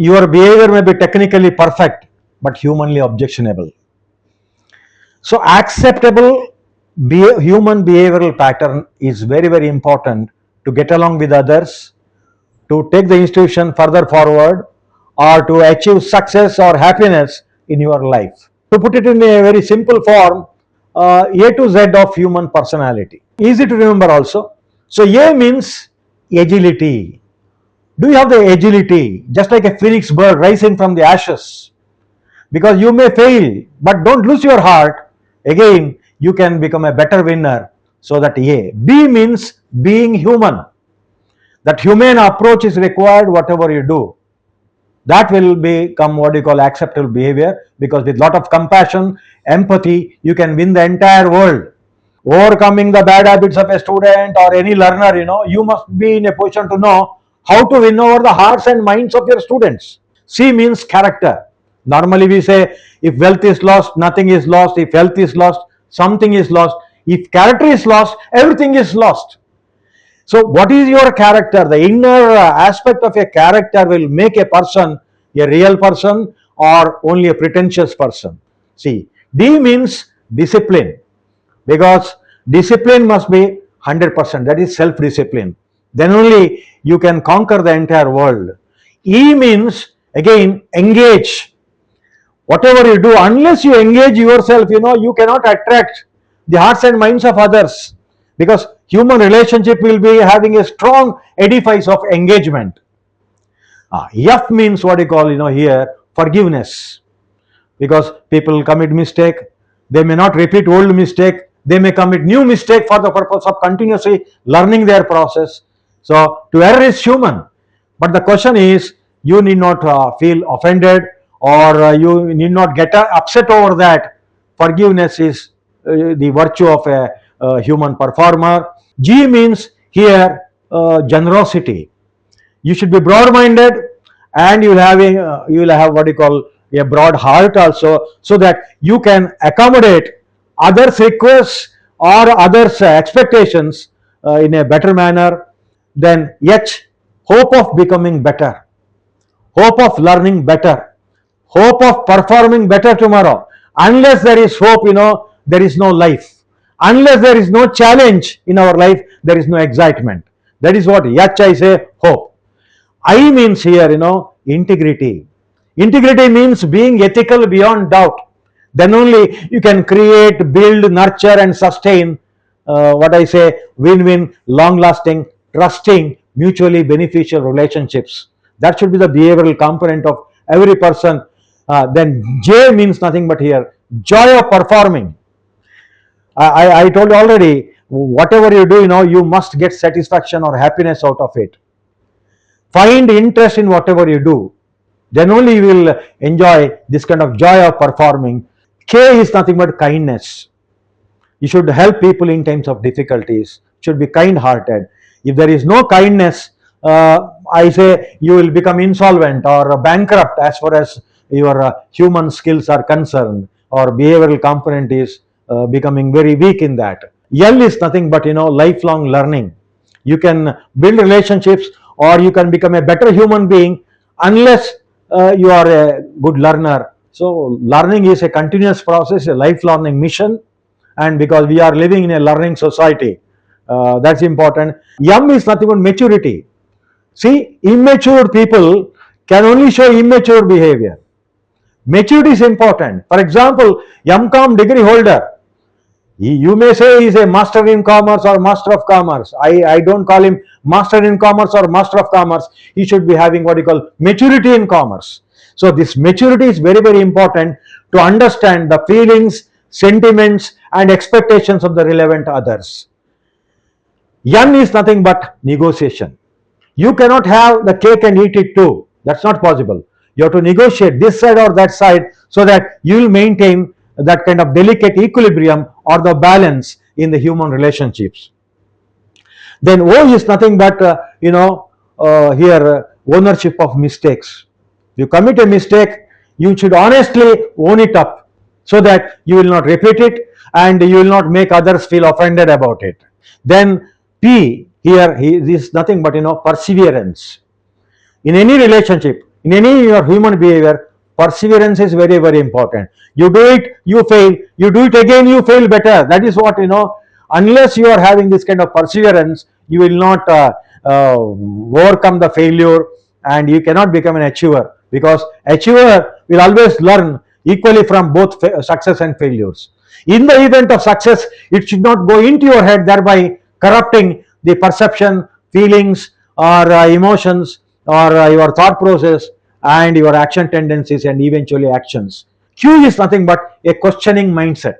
your behavior may be technically perfect, but humanly objectionable. So acceptable human behavioral pattern is very, very important to get along with others, to take the institution further forward, or to achieve success or happiness in your life. To put it in a very simple form, A to Z of human personality. Easy to remember also. So A means agility. Do you have the agility, just like a phoenix bird rising from the ashes? Because you may fail, but don't lose your heart. Again, you can become a better winner. So that A. B means being human. That humane approach is required whatever you do. That will become what you call acceptable behavior, because with lot of compassion, empathy, you can win the entire world. Overcoming the bad habits of a student or any learner, you must be in a position to know how to win over the hearts and minds of your students. C means character. Normally we say, if wealth is lost, nothing is lost. If health is lost, something is lost. If character is lost, everything is lost. So what is your character? The inner aspect of a character will make a person a real person or only a pretentious person. See, D means discipline, because discipline must be 100%, that is self-discipline. Then only you can conquer the entire world. E means, again, engage. Whatever you do, unless you engage yourself, you cannot attract the hearts and minds of others, because human relationship will be having a strong edifice of engagement. F means what you call, here, forgiveness, because people commit mistake, they may not repeat old mistake, they may commit new mistake for the purpose of continuously learning their process. So to err is human, but the question is, you need not feel offended, or you need not get upset over that. Forgiveness is the virtue of a human performer. G means here generosity. You should be broad-minded, and you will have what you call a broad heart also, so that you can accommodate others' requests or others' expectations in a better manner. Then H, hope of becoming better, hope of learning better, hope of performing better tomorrow. Unless there is hope, there is no life. Unless there is no challenge in our life, there is no excitement. That is what H I say, hope. I means here, integrity. Integrity means being ethical beyond doubt. Then only you can create, build, nurture and sustain what I say, win-win, long-lasting, trusting, mutually beneficial relationships. That should be the behavioral component of every person. Then J means nothing but here, joy of performing. I told you already, whatever you do, you must get satisfaction or happiness out of it. Find interest in whatever you do. Then only you will enjoy this kind of joy of performing. K is nothing but kindness. You should help people in times of difficulties. Should be kind-hearted. If there is no kindness, I say you will become insolvent or bankrupt as far as your human skills are concerned, or behavioral component is becoming very weak in that. L is nothing but lifelong learning. You can build relationships, or you can become a better human being unless you are a good learner. So learning is a continuous process, a lifelong mission, and because we are living in a learning society, that's important. M is nothing but maturity. See, immature people can only show immature behavior. Maturity is important. For example, M.Com degree holder, you may say he is a master in commerce or master of commerce. I don't call him master in commerce or master of commerce. He should be having what you call maturity in commerce. So this maturity is very, very important to understand the feelings, sentiments and expectations of the relevant others. N is nothing but negotiation. You cannot have the cake and eat it too. That's not possible. You have to negotiate this side or that side, so that you will maintain that kind of delicate equilibrium or the balance in the human relationships. Then O is nothing but here ownership of mistakes. You commit a mistake, you should honestly own it up, so that you will not repeat it and you will not make others feel offended about it. Then P here is nothing but perseverance. In any relationship, In any your human behavior, perseverance is very, very important. You do it, you fail. You do it again, you fail better. That is what, unless you are having this kind of perseverance, you will not overcome the failure, and you cannot become an achiever, because achiever will always learn equally from both success and failures. In the event of success, it should not go into your head, thereby corrupting the perception, feelings, or emotions, or your thought process, and your action tendencies, and eventually actions. Q is nothing but a questioning mindset.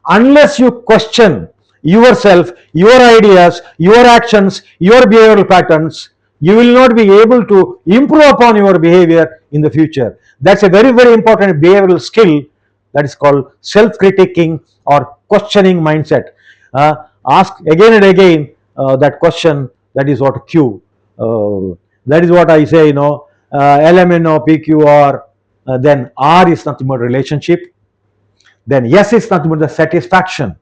Unless you question yourself, your ideas, your actions, your behavioral patterns, you will not be able to improve upon your behavior in the future. That's a very, very important behavioral skill, that is called self-critiquing or questioning mindset. Ask again and again that question. That is what Q. That is what I say, LMNO, PQR. Then R is nothing but relationship. Then S is nothing but the satisfaction.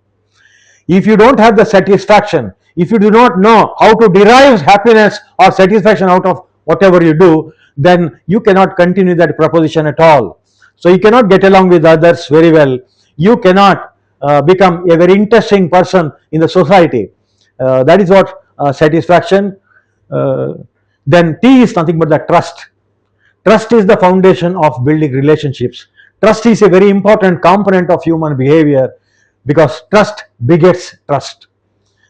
If you don't have the satisfaction, if you do not know how to derive happiness or satisfaction out of whatever you do, then you cannot continue that proposition at all. So you cannot get along with others very well. You cannot become a very interesting person in the society. That is what satisfaction. Then T is nothing but the trust. Trust is the foundation of building relationships. Trust is a very important component of human behavior, because trust begets trust.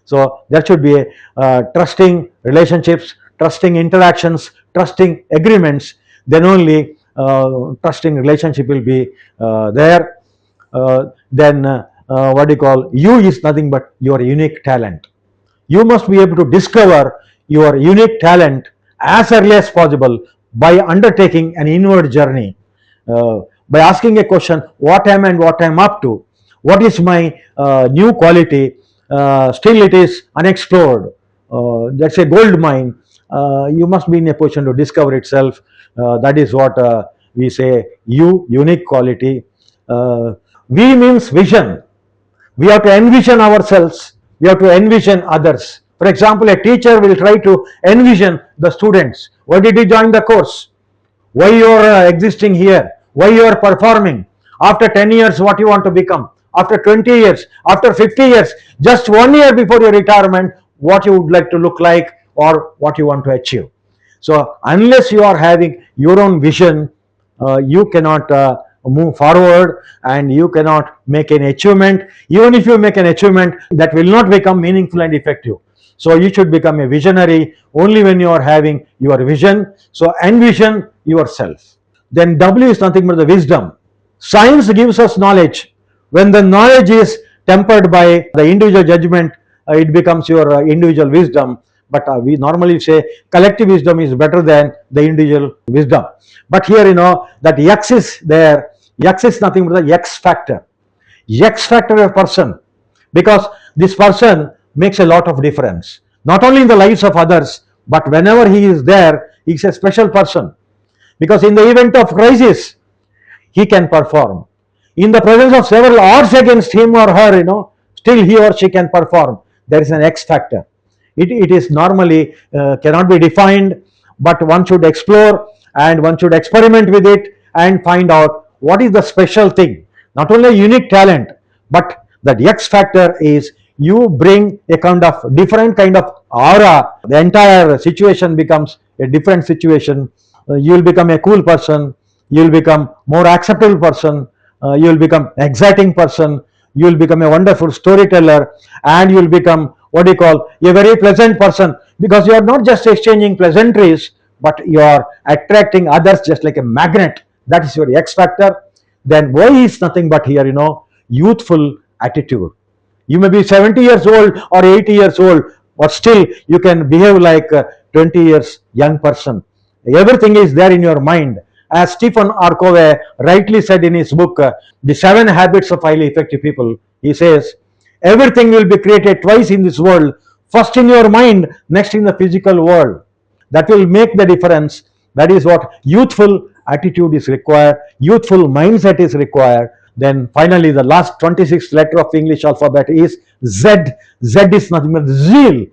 So there should be a trusting relationships, trusting interactions, trusting agreements. Then only trusting relationship will be there. Then what do you call, U is nothing but your unique talent. You must be able to discover your unique talent as early as possible by undertaking an inward journey, by asking a question, what am I and what I am up to, what is my new quality, still it is unexplored, that's a gold mine. You must be in a position to discover itself. That is what we say, unique quality. V means vision. We have to envision ourselves, we have to envision others. For example, a teacher will try to envision the students. Why did you join the course? Why you are existing here? Why you are performing? After 10 years, what you want to become? After 20 years, after 50 years, just 1 year before your retirement, what you would like to look like, or what you want to achieve. So unless you are having your own vision, you cannot move forward, and you cannot make an achievement. Even if you make an achievement, that will not become meaningful and effective. So you should become a visionary only when you are having your vision. So envision yourself. Then W is nothing but the wisdom. Science gives us knowledge. When the knowledge is tempered by the individual judgment, it becomes your individual wisdom. But we normally say collective wisdom is better than the individual wisdom. But here, that X is there. X is nothing but the X factor. X factor of a person, because this person makes a lot of difference, not only in the lives of others, but whenever he is there, he is a special person, because in the event of crisis, he can perform. In the presence of several odds against him or her, still he or she can perform. There is an X factor. It is normally cannot be defined, but one should explore and one should experiment with it and find out what is the special thing. Not only a unique talent, but that X factor is you bring a kind of different kind of aura. The entire situation becomes a different situation. You will become a cool person. You will become more acceptable person. You will become exciting person. You will become a wonderful storyteller, and you will become what you call a very pleasant person, because you are not just exchanging pleasantries, but you are attracting others just like a magnet. That is your X factor. Then Y is nothing but here, youthful attitude. You may be 70 years old or 80 years old, but still you can behave like a 20 years young person. Everything is there in your mind. As Stephen R. Covey rightly said in his book, The 7 Habits of Highly Effective People, he says, everything will be created twice in this world, first in your mind, next in the physical world. That will make the difference. That is what youthful attitude is required, youthful mindset is required. Then finally, the last 26th letter of English alphabet is Z. Z is nothing but zeal.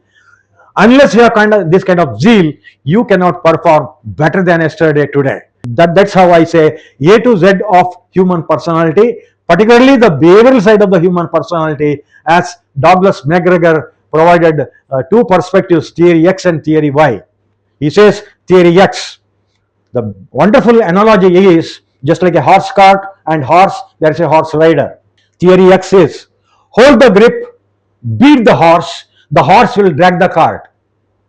Unless you have this kind of zeal, you cannot perform better than yesterday today. That's how I say A to Z of human personality, particularly the behavioral side of the human personality, as Douglas McGregor provided two perspectives, theory X and theory Y. He says theory X, the wonderful analogy is just like a horse cart and horse, there is a horse rider. Theory X is hold the grip, beat the horse will drag the cart.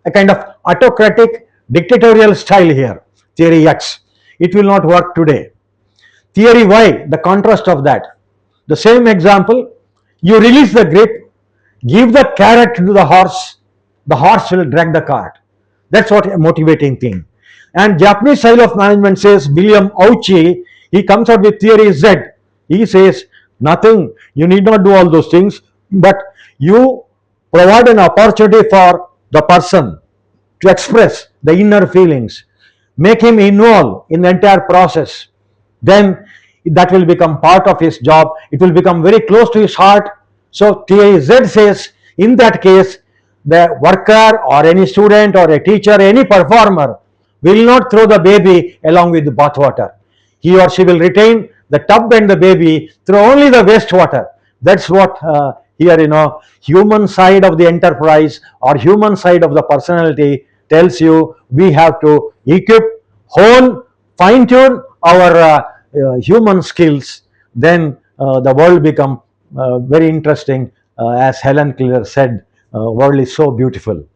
A kind of autocratic dictatorial style here. Theory X. It will not work today. Theory Y, the contrast of that. The same example, you release the grip, give the carrot to the horse will drag the cart. That's what a motivating thing. And Japanese style of management says, William Auchi, he comes out with theory Z. He says, nothing, you need not do all those things, but you provide an opportunity for the person to express the inner feelings, make him involved in the entire process. Then that will become part of his job. It will become very close to his heart. So theory Z says, in that case, the worker or any student or a teacher, any performer will not throw the baby along with the bathwater. He or she will retain the tub and the baby, throw only the wastewater. That's what here, human side of the enterprise or human side of the personality tells you we have to equip, hone, fine tune our human skills. Then the world become very interesting. As Helen Keller said, world is so beautiful.